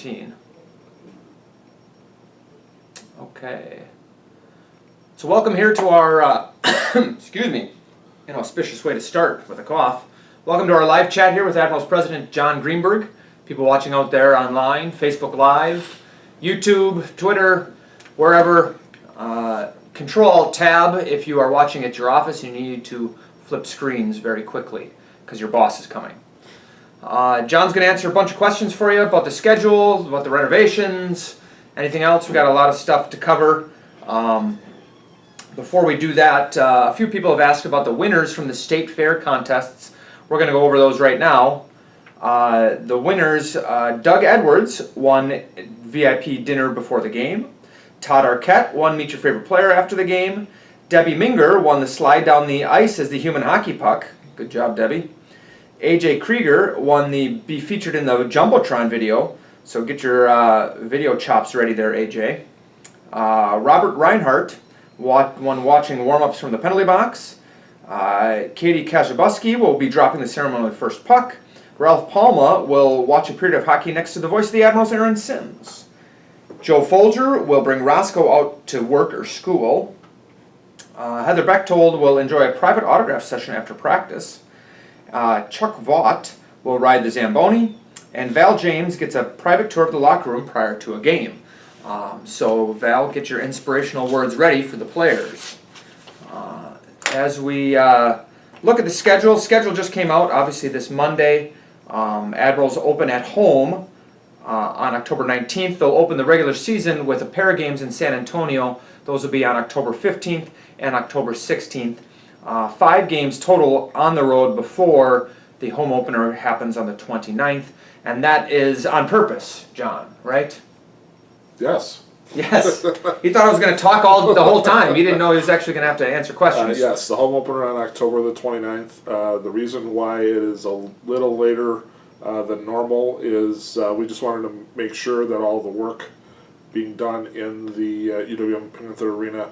2019. Okay. So welcome here to our, excuse me, inauspicious way to start with a cough. Welcome to our live chat here with Admirals President Jon Greenberg. People watching out there online, Facebook Live, YouTube, Twitter, wherever. Control-Tab if you are watching at your office and you need to flip screens very quickly because your boss is coming. John's going to answer a bunch of questions for you about the schedule, about the renovations, anything else. We've got a lot of stuff to cover. Before we do that, a few people have asked about the winners from the state fair contests. We're going to go over those right now. The winners, Doug Edwards won VIP dinner before the game. Todd Arquette won Meet Your Favorite Player after the game. Debbie Minger won the slide down the ice as the human hockey puck. Good job, Debbie. AJ Krieger won the Be Featured in the Jumbotron video. So get your video chops ready there, AJ. Robert Reinhardt won watching warm-ups from the penalty box. Katie Kazabuski will be dropping the ceremonial first puck. Ralph Palma will watch a period of hockey next to the voice of the Admirals, Aaron Sims. Joe Folger will bring Roscoe out to work or school. Heather Bechtold will enjoy a private autograph session after practice. Chuck Vaught will ride the Zamboni. And Val James gets a private tour of the locker room prior to a game. So Val, get your inspirational words ready for the players. As we look at the schedule just came out, obviously this Monday. Admirals open at home on October 19th. They'll open the regular season with a pair of games in San Antonio. Those will be on October 15th and October 16th. 5 games total on the road before the home opener happens on the 29th. And that is on purpose, John, right? Yes. Yes. He thought I was going to talk the whole time. He didn't know he was actually going to have to answer questions. Yes, the home opener on October the 29th. The reason why it is a little later than normal is we just wanted to make sure that all the work being done in the UW-Panther Arena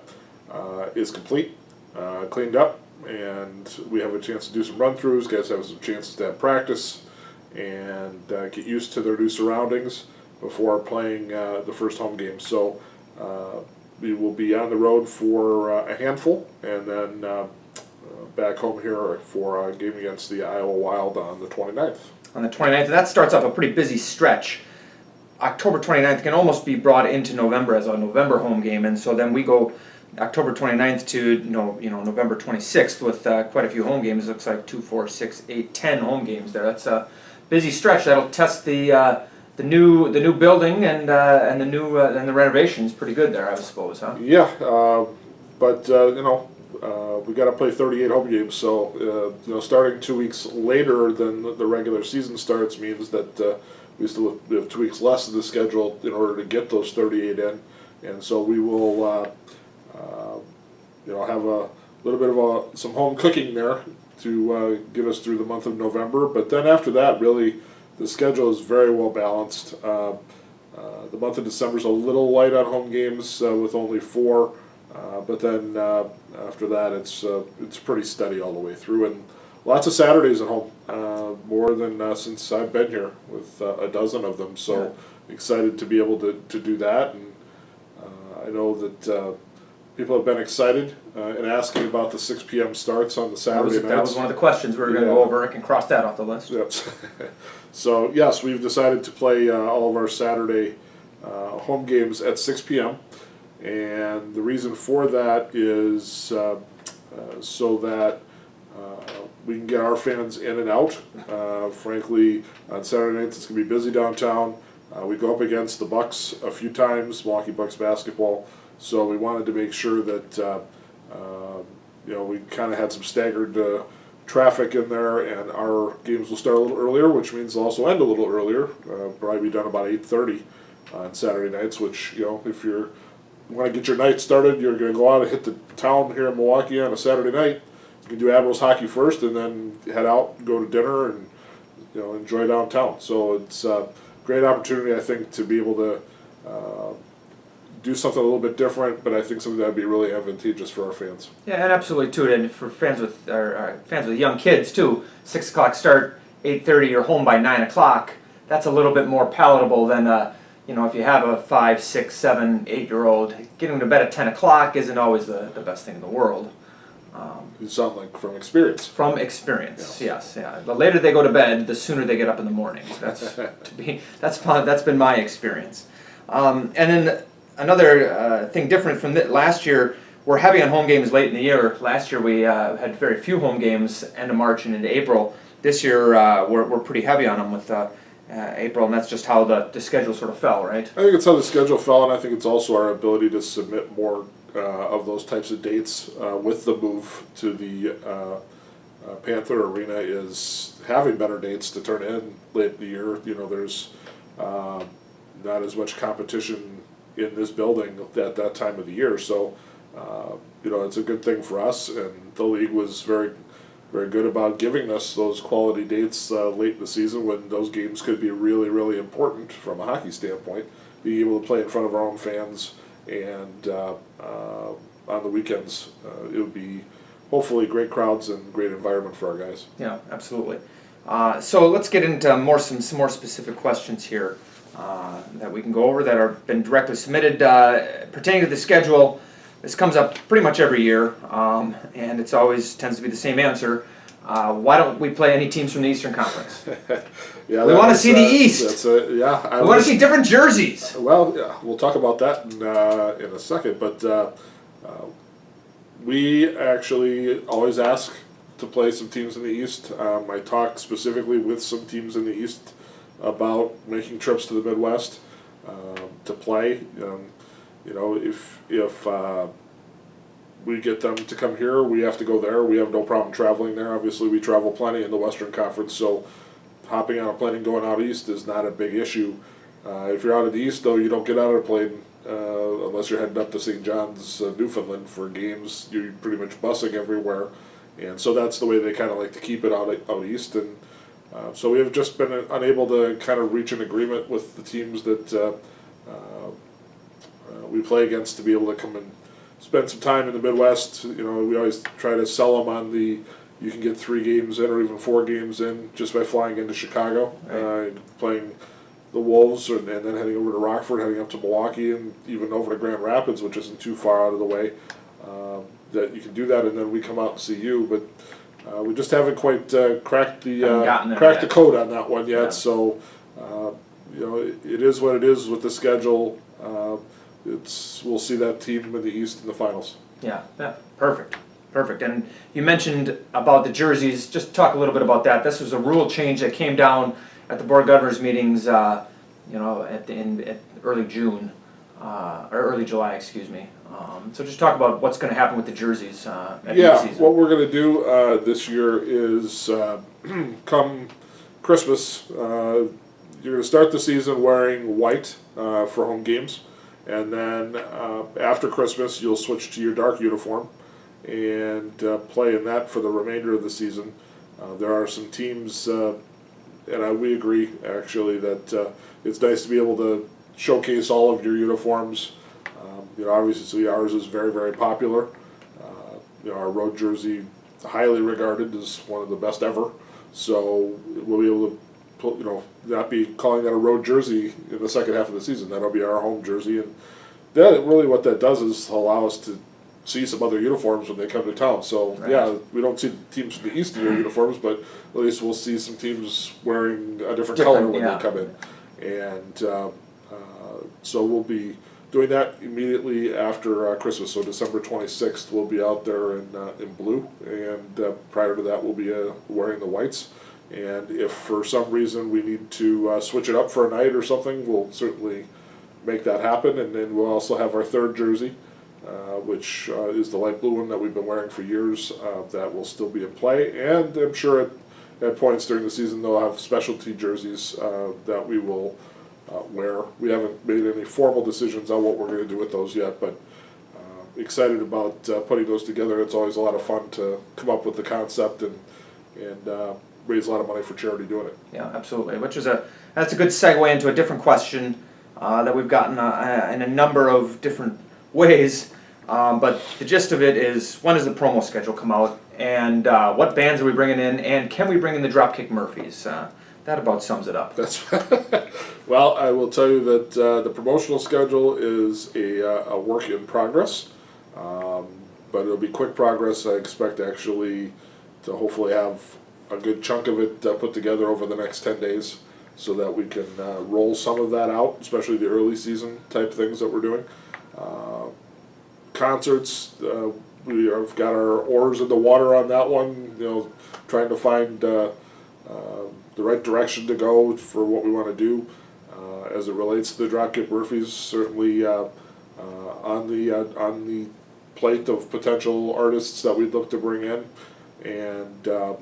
is complete, cleaned up, and we have a chance to do some run-throughs. Guys have some chances to have practice and get used to their new surroundings before playing the first home game. So we will be on the road for a handful, and then back home here for a game against the Iowa Wild on the 29th. On the 29th, and that starts off a pretty busy stretch. October 29th can almost be brought into November as a November home game, and so then we go October 29th to November 26th with quite a few home games. It looks like 2, 4, 6, 8, 10 home games there. That's a busy stretch. That'll test the new building and the renovations pretty good there, I suppose, huh? Yeah, but we got to play 38 home games, so starting 2 weeks later than the regular season starts means that we have 2 weeks less of the schedule in order to get those 38 in, and so we will have a little bit of some home cooking there to get us through the month of November. But then after that, really, the schedule is very well balanced. The month of December is a little light on home games with only 4. But then after that, it's pretty steady all the way through, and lots of Saturdays at home, more than since I've been here, with a dozen of them. So excited to be able to do that, and I know that people have been excited and asking about the 6 p.m. starts on the Saturday nights. That was one of the questions we were going to go over. I can cross that off the list. Yep. So yes, we've decided to play all of our Saturday home games at 6 p.m. And the reason for that is so that we can get our fans in and out. Frankly, on Saturday nights it's going to be busy downtown. We go up against the Bucks a few times, Milwaukee Bucks basketball. So we wanted to make sure that we kind of had some staggered traffic in there, and our games will start a little earlier, which means they'll also end a little earlier. Probably be done about 8:30 on Saturday nights. Which if you want to get your night started, you're going to go out and hit the town here in Milwaukee on a Saturday night. You can do Admirals hockey first, and then head out, and go to dinner, and enjoy downtown. So it's a great opportunity, I think, to be able to do something a little bit different, but I think something that would be really advantageous for our fans. Yeah, and absolutely too, and for fans with young kids too. 6 o'clock start, 8:30, you're home by 9 o'clock. That's a little bit more palatable than if you have a 5, 6, 7, 8-year-old, getting them to bed at 10 o'clock isn't always the best thing in the world. You sound like from experience. From experience, yes, yeah. The later they go to bed, the sooner they get up in the morning. That's been my experience. And then another thing different from last year, we're heavy on home games late in the year. Last year we had very few home games end of March and into April. This year we're pretty heavy on them with April, and that's just how the schedule sort of fell, right? I think it's how the schedule fell, and I think it's also our ability to submit more of those types of dates with the move to the Panther Arena is having better dates to turn in late in the year. There's not as much competition in this building at that time of the year, so it's a good thing for us, and the league was very, very good about giving us those quality dates late in the season when those games could be really, really important from a hockey standpoint. Being able to play in front of our own fans and on the weekends, it would be hopefully great crowds and great environment for our guys. Yeah, absolutely. So let's get into some more specific questions here that we can go over that have been directly submitted pertaining to the schedule. This comes up pretty much every year, and it's always tends to be the same answer. Why don't we play any teams from the Eastern Conference? Yeah, we want to see the East. We want to see different jerseys. Well, yeah, we'll talk about that in a second, but we actually always ask to play some teams in the East. I talked specifically with some teams in the East about making trips to the Midwest to play. If we get them to come here, we have to go there. We have no problem traveling there. Obviously, we travel plenty in the Western Conference, so hopping on a plane and going out east is not a big issue. If you're out of the East, though, you don't get out of the plane unless you're heading up to St. John's, Newfoundland for games. You're pretty much busing everywhere, and so that's the way they kind of like to keep it out east. And so we have just been unable to kind of reach an agreement with the teams that we play against to be able to come and spend some time in the Midwest. We always try to sell them on you can get 3 games in or even 4 games in just by flying into Chicago, right. Playing the Wolves, and then heading over to Rockford, heading up to Milwaukee, and even over to Grand Rapids, which isn't too far out of the way. That you can do that, and then we come out and see you. But we just haven't quite cracked the code on that one yet. Yeah. So it is what it is with the schedule. We'll see that team in the East in the finals. Yeah, Perfect. And you mentioned about the jerseys. Just talk a little bit about that. This was a rule change that came down at the Board of Governors meetings, at early June, or early July, excuse me. So just talk about what's going to happen with the jerseys at the season. What we're going to do this year is come Christmas, you're going to start the season wearing white for home games. And then after Christmas, you'll switch to your dark uniform and play in that for the remainder of the season. There are some teams, and we agree, actually, that it's nice to be able to showcase all of your uniforms. Obviously ours is very, very popular. Our road jersey, highly regarded, is one of the best ever. So we'll be able to not be calling that a road jersey in the second half of the season. That'll be our home jersey, and that really what that does is allow us to see some other uniforms when they come to town. So right. Yeah, we don't see teams from the East in their uniforms, but at least we'll see some teams wearing a different color when they come in, and so we'll be doing that immediately after Christmas. So December 26th, we'll be out there in blue, and prior to that, we'll be wearing the whites. And if for some reason we need to switch it up for a night or something, we'll certainly make that happen. And then we'll also have our third jersey, which is the light blue one that we've been wearing for years. That will still be in play. And I'm sure at points during the season they'll have specialty jerseys that we will wear. We haven't made any formal decisions on what we're going to do with those yet, but excited about putting those together. It's always a lot of fun to come up with the concept and raise a lot of money for charity doing it. Yeah, absolutely. That's a good segue into a different question that we've gotten in a number of different ways. But the gist of it is, when does the promo schedule come out, and what bands are we bringing in, and can we bring in the Dropkick Murphys? That about sums it up. That's well. I will tell you that the promotional schedule is a work in progress, but it'll be quick progress. I expect actually to hopefully have a good chunk of it put together over the next 10 days, so that we can roll some of that out, especially the early season type things that we're doing. Concerts, we have got our oars in the water on that one. Trying to find the right direction to go for what we want to do as it relates to the Dropkick Murphys. Certainly on the plate of potential artists that we'd look to bring in, and a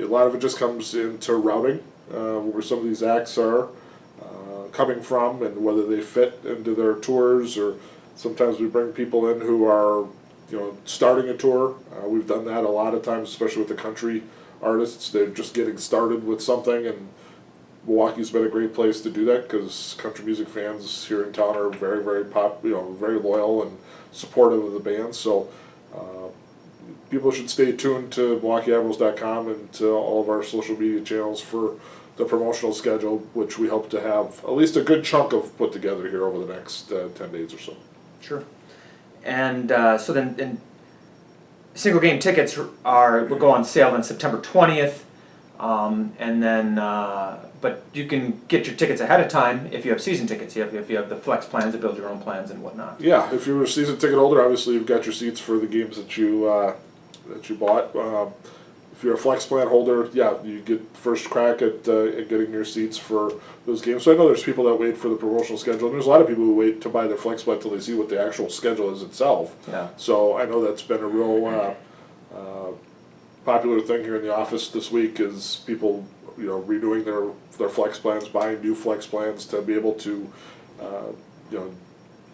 lot of it just comes into routing where some of these acts are coming from and whether they fit into their tours, or sometimes we bring people in who are starting a tour. We've done that a lot of times, especially with the country artists. They're just getting started with something, and Milwaukee's been a great place to do that because country music fans here in town are very, very very loyal and supportive of the band. So people should stay tuned to MilwaukeeAdmirals.com and to all of our social media channels for the promotional schedule, which we hope to have at least a good chunk of put together here over the next 10 days or so. Sure. And so then single game tickets will go on sale on September 20th, and then but you can get your tickets ahead of time if you have season tickets. If you have the flex plans to build your own plans and whatnot. Yeah, if you're a season ticket holder, obviously you've got your seats for the games that you bought. If you're a flex plan holder, yeah, you get first crack at getting your seats for those games. So I know there's people that wait for the promotional schedule, and there's a lot of people who wait to buy their flex plan until they see what the actual schedule is itself. Yeah. So I know that's been a real popular thing here in the office this week, is people renewing their flex plans, buying new flex plans to be able to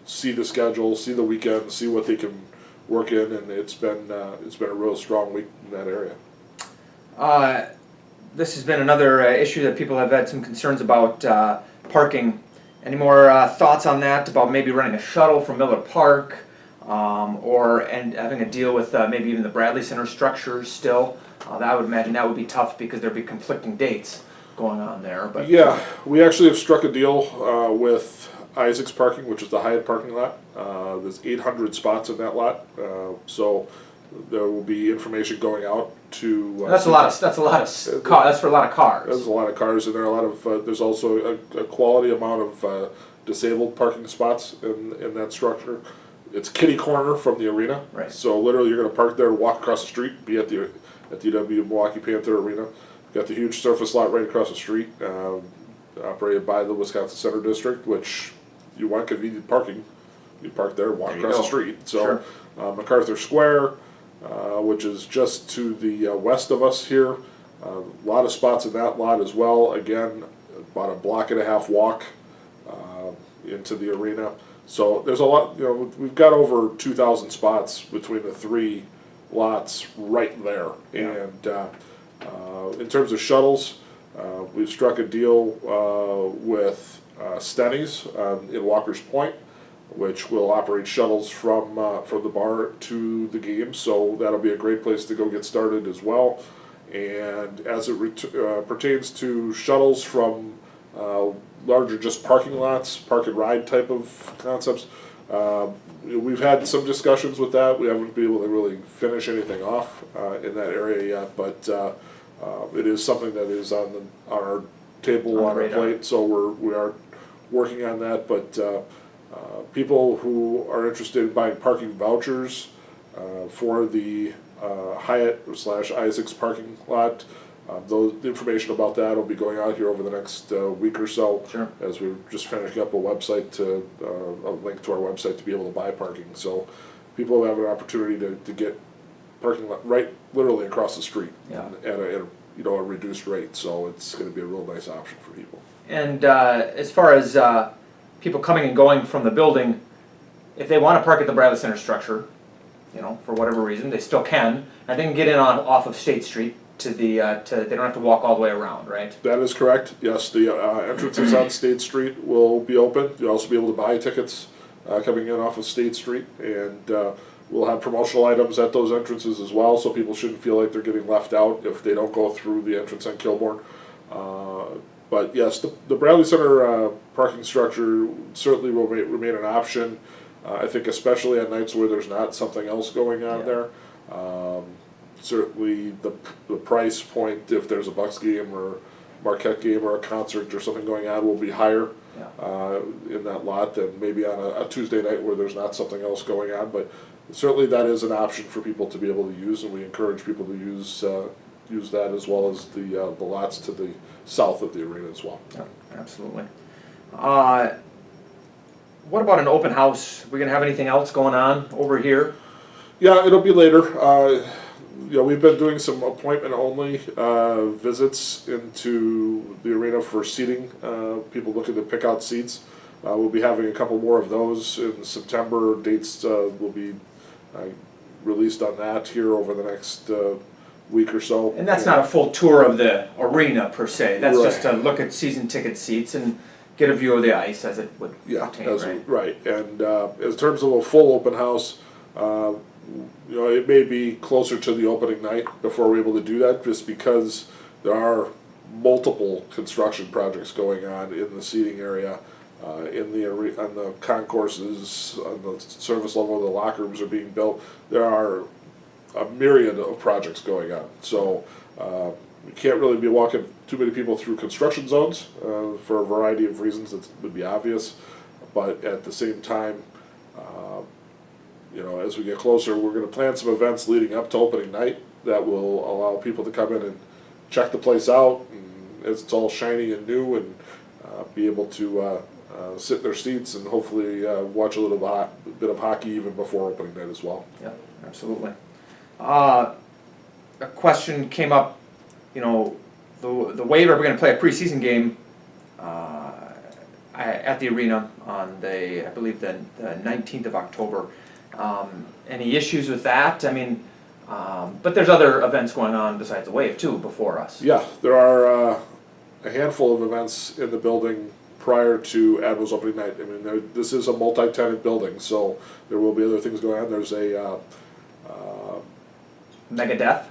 see the schedule, see the weekend, see what they can work in, and it's been a real strong week in that area. This has been another issue that people have had some concerns about, parking. Any more thoughts on that, about maybe running a shuttle from Miller Park, and having a deal with maybe even the Bradley Center structures still? I would imagine that would be tough because there'd be conflicting dates going on there. But yeah, we actually have struck a deal with Isaac's Parking, which is the Hyatt parking lot. There's 800 spots in that lot, so there will be information going out to. That's a lot of that's for a lot of cars. There's a lot of cars, and there are a lot of. There's also a quality amount of disabled parking spots in that structure. It's kitty corner from the arena, Right. So literally you're going to park there, walk across the street, be at the UW-Milwaukee Panther Arena. Got the huge surface lot right across the street, operated by the Wisconsin Center District, which you want convenient parking. You park there, walk across the street. So Sure. MacArthur Square, which is just to the west of us here. A lot of spots in that lot as well. Again, about a block and a half walk into the arena. So there's a lot, we've got over 2,000 spots between the three lots right there. Yeah. And in terms of shuttles, we've struck a deal with Stenny's in Walker's Point, which will operate shuttles from the bar to the game. So that'll be a great place to go get started as well. And as it pertains to shuttles from larger just parking lots, park and ride type of concepts, we've had some discussions with that. We haven't been able to really finish anything off in that area yet, but it is something that is on our table, on our plate. So we are working on that. But people who are interested in buying parking vouchers for the Hyatt/Isaac's parking lot, the information about that will be going out here over the next week or so. Sure. As we're just finishing up a website a link to our website to be able to buy parking. So people have an opportunity to get parking lot right literally across the street. Yeah. At a reduced rate. So it's going to be a real nice option for people. And as far as people coming and going from the building, if they want to park at the Bradley Center structure, for whatever reason, they still can, and they can get in off of State Street to they don't have to walk all the way around, right? That is correct. Yes, the entrances on State Street will be open. You'll also be able to buy tickets coming in off of State Street, and we'll have promotional items at those entrances as well, so people shouldn't feel like they're getting left out if they don't go through the entrance on Kilbourne. But yes, the Bradley Center parking structure certainly will remain an option. I think especially on nights where there's not something else going on there. Certainly the price point, if there's a Bucks game or Marquette game or a concert or something going on, will be higher in that lot than maybe on a Tuesday night where there's not something else going on. But certainly that is an option for people to be able to use, and we encourage people to use that as well as the lots to the south of the arena as well. Yeah, absolutely. What about an open house? We gonna have anything else going on over here? Yeah, it'll be later. We've been doing some appointment-only visits into the arena for seating, people looking to pick out seats. We'll be having a couple more of those in September. Dates will be released on that here over the next week or so. And that's not a full tour of the arena per se. That's Right. just to look at season ticket seats and get a view of the ice as it would pertain, right? Right. And in terms of a full open house, it may be closer to the opening night before we're able to do that, just because there are multiple construction projects going on in the seating area, on the concourses, on the service level. The locker rooms are being built. There are a myriad of projects going on, so we can't really be walking too many people through construction zones for a variety of reasons that would be obvious. But at the same time, as we get closer, we're going to plan some events leading up to opening night that will allow people to come in and check the place out, and as it's all shiny and new, and be able to sit in their seats and hopefully watch a little bit of hockey even before opening night as well. Yeah, absolutely. A question came up, the waiver, we're going to play a preseason game at the arena on I believe the 19th of October. Any issues with that? I mean, but there's other events going on besides the wave too before us. Yeah, there are a handful of events in the building prior to Admirals opening night. I mean, this is a multi-tenant building, so there will be other things going on. There's a Megadeth.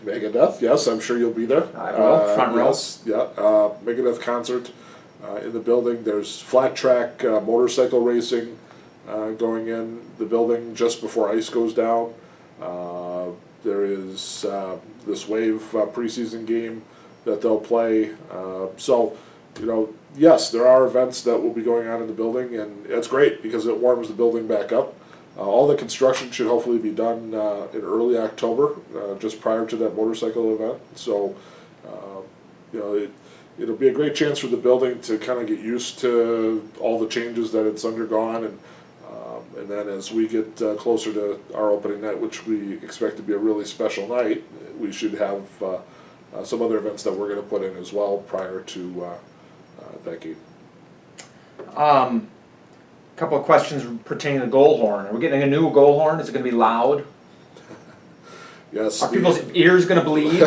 Megadeth, yes, I'm sure you'll be there. I will, front row. Yes, yeah, Megadeth concert in the building. There's flat track motorcycle racing going in the building just before ice goes down. There is this wave preseason game that they'll play. Yes, there are events that will be going on in the building, and it's great because it warms the building back up. All the construction should hopefully be done in early October, just prior to that motorcycle event. So, it'll be a great chance for the building to kind of get used to all the changes that it's undergone, and then as we get closer to our opening night, which we expect to be a really special night, we should have some other events that we're going to put in as well prior to that game. Couple of questions pertaining to the goal horn. Are we getting a new goal horn? Is it going to be loud? Yes. Are people's ears going to bleed?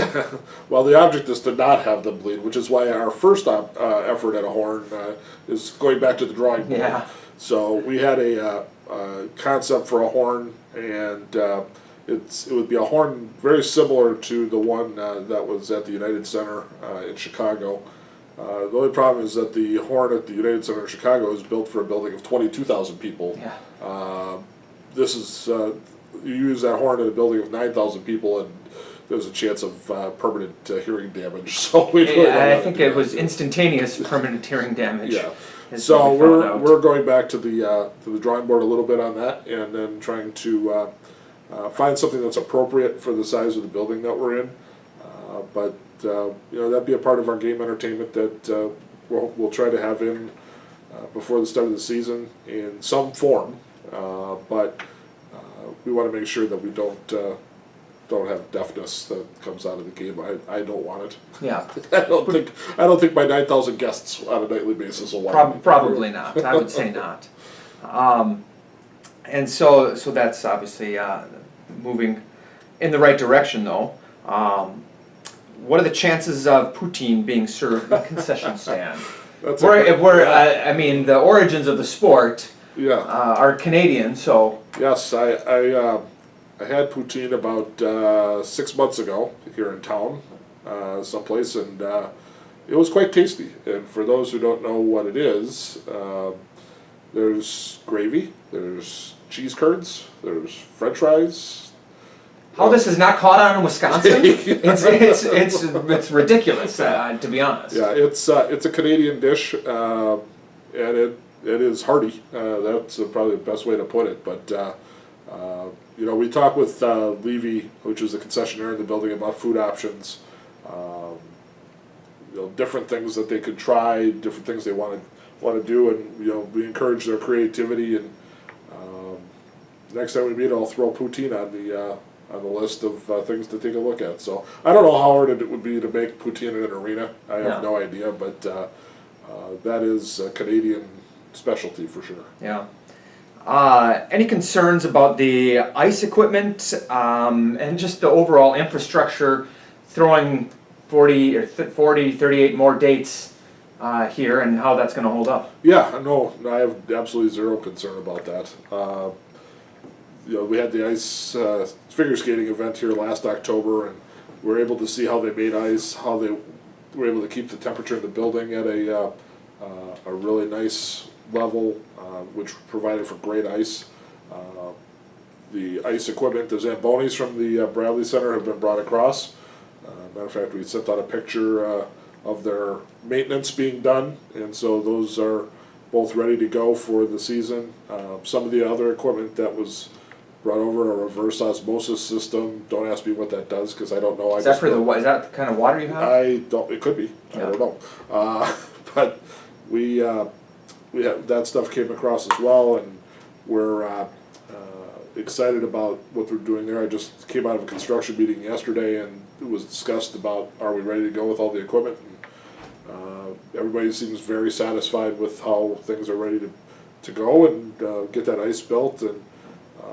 Well, the object is to not have them bleed, which is why our first effort at a horn is going back to the drawing board. Yeah. So we had a concept for a horn, and it would be a horn very similar to the one that was at the United Center in Chicago. The only problem is that the horn at the United Center in Chicago is built for a building of 22,000 people. Yeah. This is, you use that horn at a building of 9,000 people, and there's a chance of permanent hearing damage. So we I think it was instantaneous permanent hearing damage. Yeah. is So what we found out. we're going back to the drawing board a little bit on that, and then trying to find something that's appropriate for the size of the building that we're in. But that'd be a part of our game entertainment that we'll try to have in before the start of the season in some form. But we want to make sure that we don't have deafness that comes out of the game. I don't want it. Yeah. I don't think my 9,000 guests on a nightly basis will want it. Probably not. I would say not. And so that's obviously moving in the right direction, though. What are the chances of poutine being served in the concession stand? I mean, the origins of the sport are Canadian, so. Yes, I had poutine about 6 months ago here in town, someplace, and it was quite tasty. And for those who don't know what it is, there's gravy, there's cheese curds, there's French fries. How this is not caught on in Wisconsin? It's ridiculous, to be honest. Yeah, it's a Canadian dish, and it is hearty. That's probably the best way to put it. But you know, we talked with Levy, which is the concessionaire in the building, about food options. You know, different things that they could try, different things they want to do, and you know, we encourage their creativity. And next time we meet, I'll throw poutine on the list of things to take a look at. So I don't know how hard it would be to make poutine in an arena. I have no idea, but that is a Canadian specialty for sure. Yeah. Any concerns about the ice equipment and just the overall infrastructure, throwing 38 more dates here, and how that's going to hold up? Yeah, no, I have absolutely zero concern about that. You know, we had the ice figure skating event here last October, and we were able to see how they made ice, how they were able to keep the temperature in the building at a really nice level, which provided for great ice. The ice equipment, the Zambonis from the Bradley Center have been brought across. Matter of fact, we sent out a picture of their maintenance being done, and so those are both ready to go for the season. Some of the other equipment that was brought over, a reverse osmosis system. Don't ask me what that does, because I don't know. Is that the kind of water you have? I don't. It could be. Yeah. I don't know. But we have that stuff came across as well, and we're excited about what they're doing there. I just came out of a construction meeting yesterday, and it was discussed about, are we ready to go with all the equipment? And everybody seems very satisfied with how things are ready to go and get that ice built. And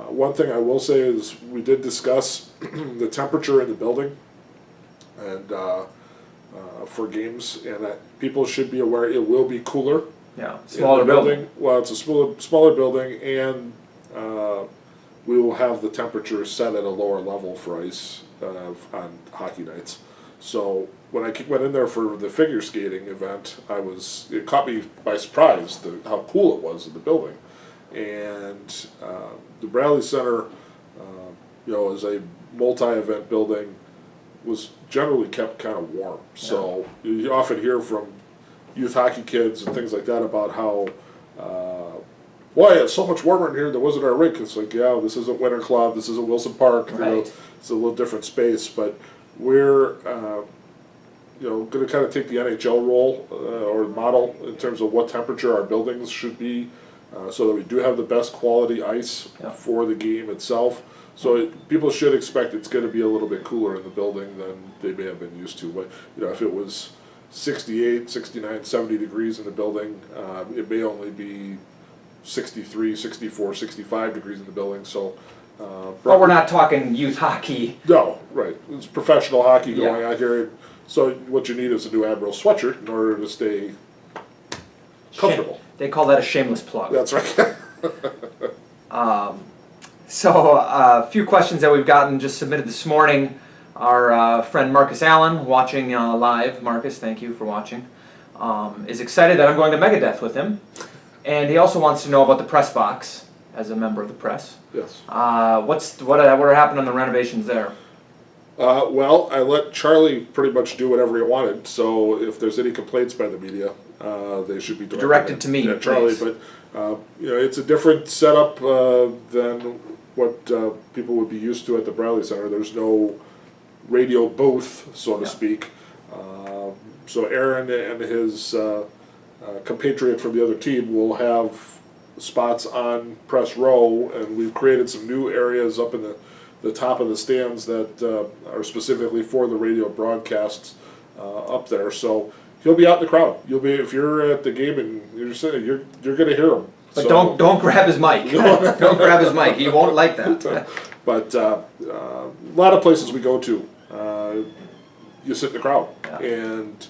one thing I will say is we did discuss the temperature in the building, and for games, and that people should be aware it will be cooler. Yeah, smaller building. Well, it's a smaller building, and we will have the temperature set at a lower level for ice on hockey nights. So when I went in there for the figure skating event, it caught me by surprise how cool it was in the building. And the Bradley Center, you know, as a multi-event building, was generally kept kind of warm. So you often hear from youth hockey kids and things like that about how, boy, it's so much warmer in here than was at our rink. It's like, yeah, this isn't Winter Club, this isn't Wilson Park, Right. you know, it's a little different space. But we're, you know, going to kind of take the NHL role or model in terms of what temperature our buildings should be, so that we do have the best quality ice for the game itself. So people should expect it's going to be a little bit cooler in the building than they may have been used to. But you know, if it was 68, 69, 70 degrees in the building, it may only be 63, 64, 65 degrees in the building. So, But we're not talking youth hockey. no, right. It's professional hockey going on here. So what you need is a new Admirals sweatshirt in order to stay comfortable. They call that a shameless plug. That's right. So a few questions that we've gotten just submitted this morning. Our friend Marcus Allen, watching live. Marcus, thank you for watching. Is excited that I'm going to Megadeth with him. And he also wants to know about the press box as a member of the press. Yes. What happened on the renovations there? Well, I let Charlie pretty much do whatever he wanted. So if there's any complaints by the media, they should be directed to me. Yeah, Charlie. Please. But you know, it's a different setup than what people would be used to at the Bradley Center. There's no radio booth, so to speak. So Aaron and his compatriot from the other team will have spots on press row, and we've created some new areas up in the top of the stands that are specifically for the radio broadcasts up there. So he'll be out in the crowd. You'll be, if you're at the game and you're sitting, you're going to hear him. But so, don't grab his mic. Don't grab his mic. He won't like that. But a lot of places we go to, you sit in the crowd, and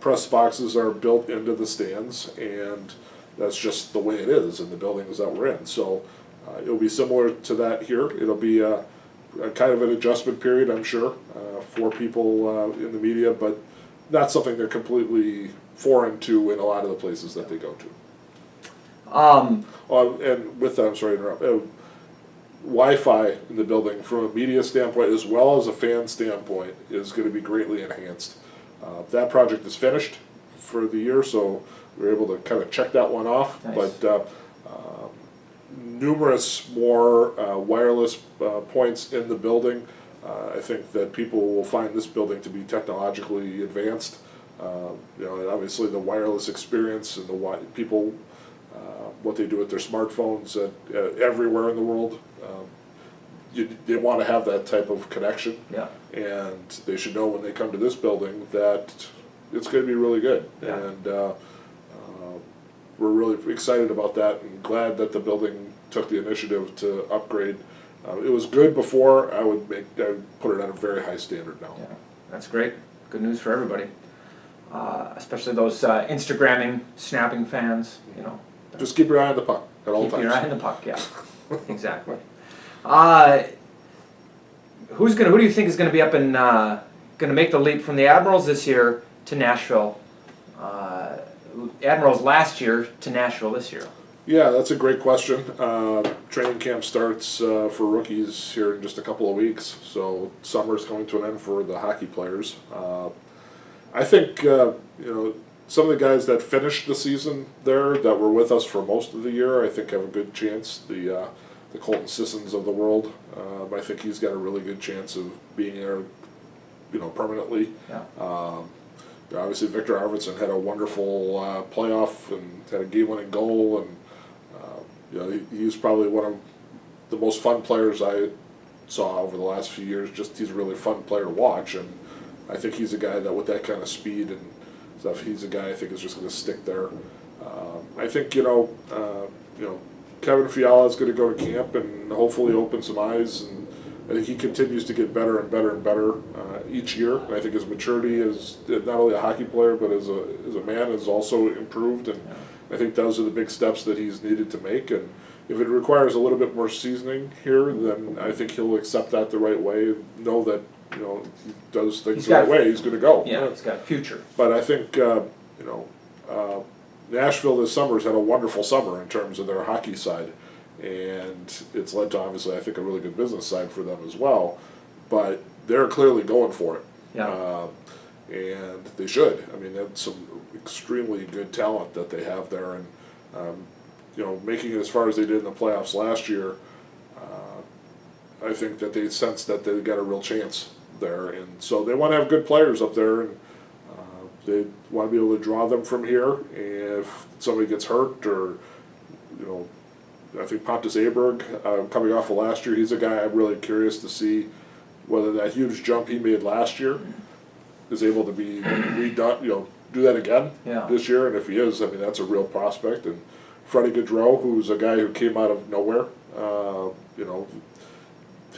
press boxes are built into the stands, and that's just the way it is in the buildings that we're in. So it'll be similar to that here. It'll be a kind of an adjustment period, I'm sure, for people in the media, but not something they're completely foreign to in a lot of the places that they go to. And with that, I'm sorry to interrupt. Wi-Fi in the building, from a media standpoint as well as a fan standpoint, is going to be greatly enhanced. That project is finished for the year, so we were able to kind of check that one off. Nice. But numerous more wireless points in the building. I think that people will find this building to be technologically advanced. Obviously the wireless experience and people, what they do with their smartphones everywhere in the world. They want to have that type of connection. Yeah. And they should know when they come to this building that it's going to be really good. Yeah. And we're really excited about that and glad that the building took the initiative to upgrade. It was good before. I would put it at a very high standard now. Yeah, that's great. Good news for everybody, especially those Instagramming, snapping fans. Just keep your eye on the puck at all times. Keep your eye on the puck. Yeah, exactly. Who do you think is going to be up and going to make the leap from the Admirals this year to Nashville? Admirals last year to Nashville this year. Yeah, that's a great question. Training camp starts for rookies here in just a couple of weeks, so summer's coming to an end for the hockey players. I think some of the guys that finished the season there that were with us for most of the year, I think have a good chance. The Colton Sissons of the world, I think he's got a really good chance of being there, permanently. Yeah. Obviously, Victor Arvidsson had a wonderful playoff and had a game-winning goal, and he's probably one of the most fun players I saw over the last few years. He's a really fun player to watch, and I think he's a guy that with that kind of speed and stuff, he's a guy I think is just going to stick there. I think Kevin Fiala is going to go to camp and hopefully open some eyes, and I think he continues to get better and better and better each year. And I think his maturity as not only a hockey player but as a man has also improved, and I think those are the big steps that he's needed to make. And if it requires a little bit more seasoning here, then I think he'll accept that the right way and know that he does things the right way. He's going to go. Yeah, he's got a future. But I think Nashville this summer has had a wonderful summer in terms of their hockey side, and it's led to obviously I think a really good business side for them as well. But they're clearly going for it. Yeah. And they should. I mean, that's some extremely good talent that they have there, and making it as far as they did in the playoffs last year. I think that they sense that they got a real chance there, and so they want to have good players up there, and they want to be able to draw them from here. And if somebody gets hurt, or I think Pontus Aberg coming off of last year, he's a guy I'm really curious to see whether that huge jump he made last year is able to be redone, do that again this year. And if he is, I mean, that's a real prospect. And Freddie Gaudreau, who's a guy who came out of nowhere,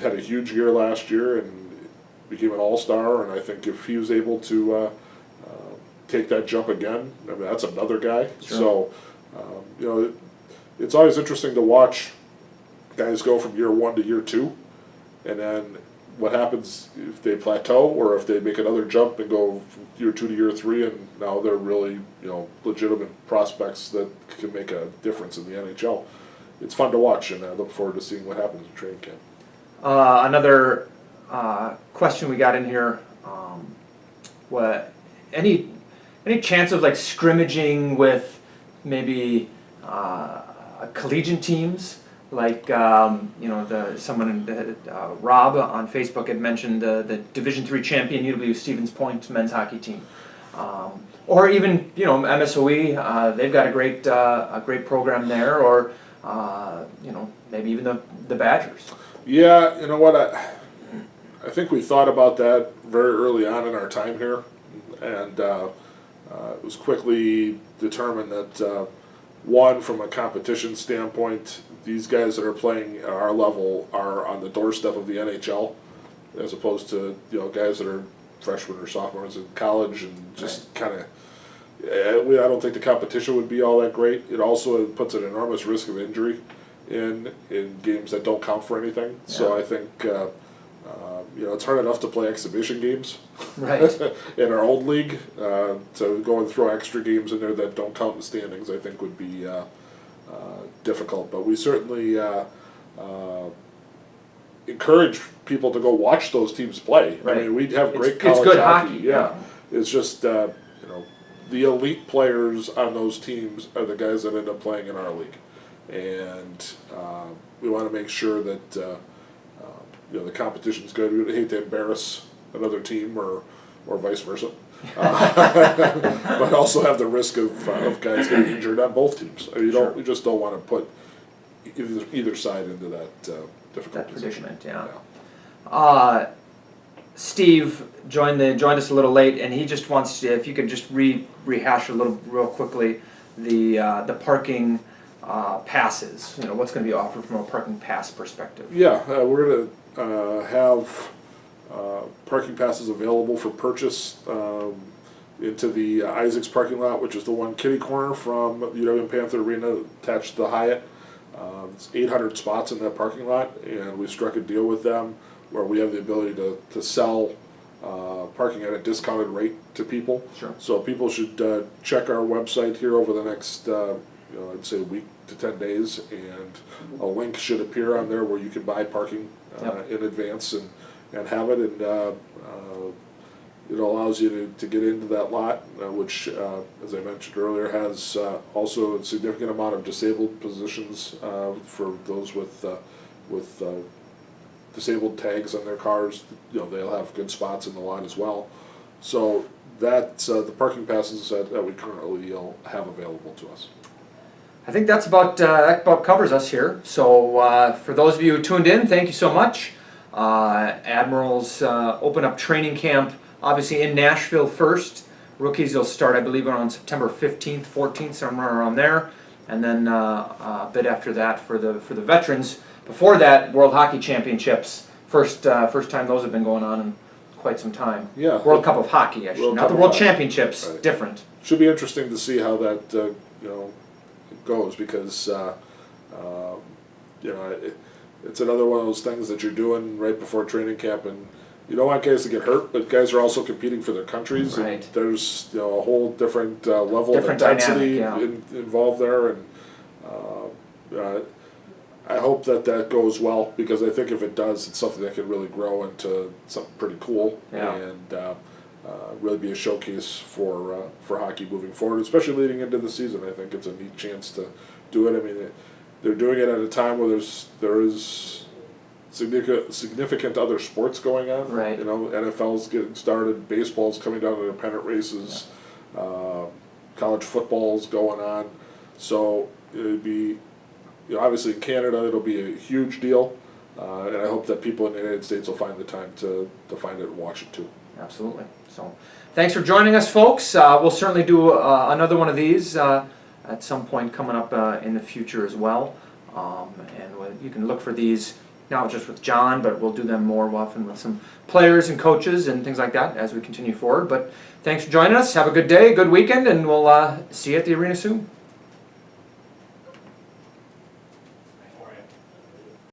had a huge year last year and became an all-star. And I think if he was able to take that jump again, I mean, that's another guy. Sure. So, it's always interesting to watch guys go from year one to year two, and then what happens if they plateau or if they make another jump and go from year two to year three, and now they're really legitimate prospects that can make a difference in the NHL. It's fun to watch, and I look forward to seeing what happens in training camp. Another question we got in here: any chance of scrimmaging with maybe collegiate teams? Rob on Facebook had mentioned the Division III champion UW-Stevens Point men's hockey team, or even MSOE. They've got a great program there, or maybe even the Badgers. Yeah, you know what, I think we thought about that very early on in our time here, and it was quickly determined that one, from a competition standpoint, these guys that are playing at our level are on the doorstep of the NHL, as opposed to guys that are freshmen or sophomores in college, and just kind of. I don't think the competition would be all that great. It also puts an enormous risk of injury in games that don't count for anything. Yeah. So I think it's hard enough to play exhibition games Right. in our old league. So go and throw extra games in there that don't count in the standings, I think would be difficult. But we certainly encourage people to go watch those teams play. Right. I mean, we'd have great It's college good hockey. hockey, Yeah. It's just, the elite players on those teams are the guys that end up playing in our league. And we want to make sure that the competition's good. We would hate to embarrass another team or vice versa. But also have the risk of guys getting injured on both teams. I mean, you just don't want to put either side into that difficult position. Predicament, yeah. Steve joined us a little late, and he just wants to, if you could just rehash a little real quickly the parking passes. What's going to be offered from a parking pass perspective. Yeah, we're going to have parking passes available for purchase into the Isaacs parking lot, which is the one kitty corner from UW-Panther Arena attached to the Hyatt. It's 800 spots in that parking lot, and we struck a deal with them where we have the ability to sell parking at a discounted rate to people. Sure. So people should check our website here over the next, I'd say a week to 10 days, and a link should appear on there where you can buy parking in advance and have it, and it allows you to get into that lot, which, as I mentioned earlier, has also a significant amount of disabled positions for those with disabled tags on their cars. They'll have good spots in the lot as well. So that's the parking passes that we currently have available to us. I think that about covers us here. So for those of you who tuned in, thank you so much. Admirals open up training camp, obviously in Nashville first. Rookies will start, I believe, around September 15th, 14th, somewhere around there, and then a bit after that for the veterans. Before that, World Hockey Championships. First time those have been going on in quite some time. Yeah. World Cup of Hockey, actually, not the World Championships. Right. Different. Should be interesting to see how that goes, because it's another one of those things that you're doing right before training camp, and you don't want guys to get hurt, but guys are also competing for their countries. Right. And there's a whole different level Different of intensity dynamic, involved there, and I hope that goes well, because I think if it does, it's something that could really grow into something pretty cool, and really be a showcase for hockey moving forward, especially leading into the season. I think it's a neat chance to do it. I mean, they're doing it at a time where there is significant other sports going on. Right. NFL's getting started, baseball's coming down to their pennant races, college football's going on. So it'd be, obviously in Canada it'll be a huge deal, and I hope that people in the United States will find the time to find it and watch it too. Absolutely. So, thanks for joining us, folks. We'll certainly do another one of these at some point coming up in the future as well. And you can look for these not just with John, but we'll do them more often with some players and coaches and things like that as we continue forward. But thanks for joining us. Have a good day, good weekend, and we'll see you at the arena soon.